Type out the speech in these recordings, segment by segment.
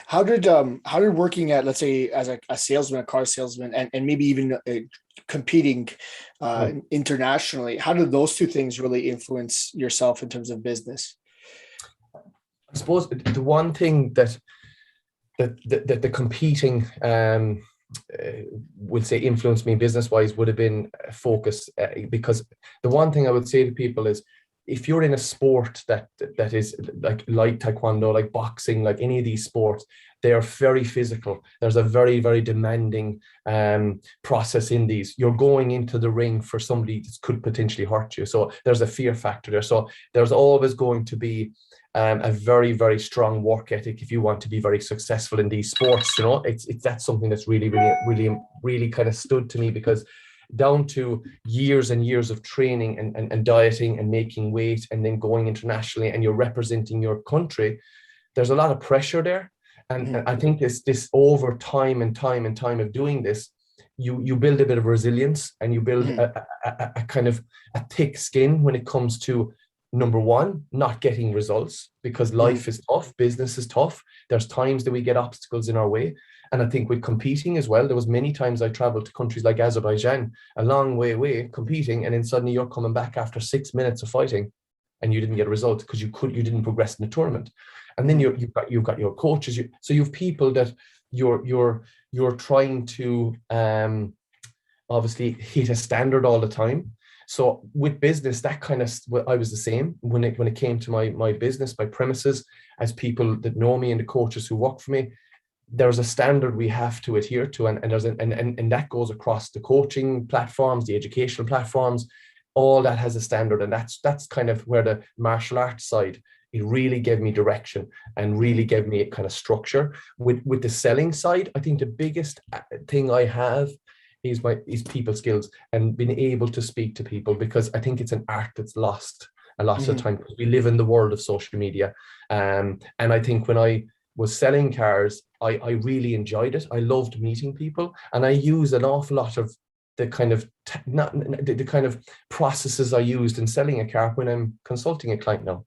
How did working at, let's say, as a salesman, a car salesman, and maybe even competing internationally, how did those two things really influence yourself in terms of business? I suppose the one thing that the competing would say influenced me business wise would have been focus, because the one thing I would say to people is, if you're in a sport that is like taekwondo, like boxing, like any of these sports, they are very physical. There's a very, very demanding process in these. You're going into the ring for somebody that could potentially hurt you. So there's a fear factor there. So there's always going to be a very, very strong work ethic if you want to be very successful in these sports. You know, it's that's something that's really, really, really, really kind of stood to me, because down to years and years of training and dieting and making weight and then going internationally and you're representing your country, there's a lot of pressure there. And I think this over time and time and time of doing this, you build a bit of resilience, and you build a kind of a thick skin when it comes to, number one, not getting results, because life is tough, business is tough. There's times that we get obstacles in our way. And I think with competing as well, there was many times I traveled to countries like Azerbaijan, a long way away, competing, and then suddenly you're coming back after 6 minutes of fighting and you didn't get a result because you didn't progress in the tournament. And then you've got your coaches. So you have people that you're trying to obviously hit a standard all the time. So with business, that kind of, I was the same when it came to my business, my premises, as people that know me and the coaches who work for me. There's a standard we have to adhere to, and that goes across the coaching platforms, the educational platforms. All that has a standard, and that's kind of where the martial arts side, it really gave me direction and really gave me a kind of structure. With the selling side, I think the biggest thing I have is people skills and being able to speak to people, because I think it's an art that's lost a lot of the time, because we live in the world of social media. And I think when I was selling cars, I really enjoyed it. I loved meeting people, and I use an awful lot of the kind of the kind of processes I used in selling a car when I'm consulting a client now.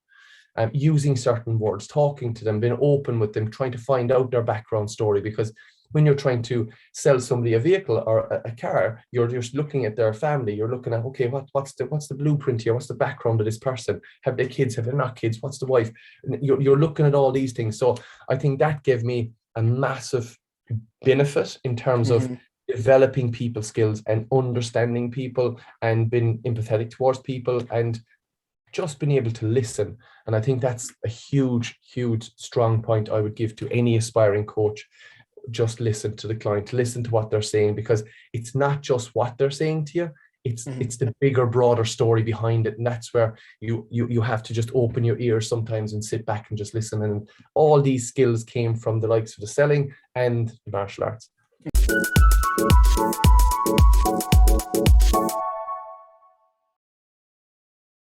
Using certain words, talking to them, being open with them, trying to find out their background story, because when you're trying to sell somebody a vehicle or a car, you're just looking at their family. You're looking at, okay, what's the blueprint here? What's the background of this person? Have they kids? Have they not kids? What's the wife? And you're looking at all these things. So I think that gave me a massive benefit in terms of developing people skills and understanding people and being empathetic towards people and just being able to listen. And I think that's a huge, huge, strong point I would give to any aspiring coach. Just listen to the client, listen to what they're saying, because it's not just what they're saying to you. It's the bigger, broader story behind it. And that's where you have to just open your ears sometimes and sit back and just listen. And all these skills came from the likes of the selling and the martial arts.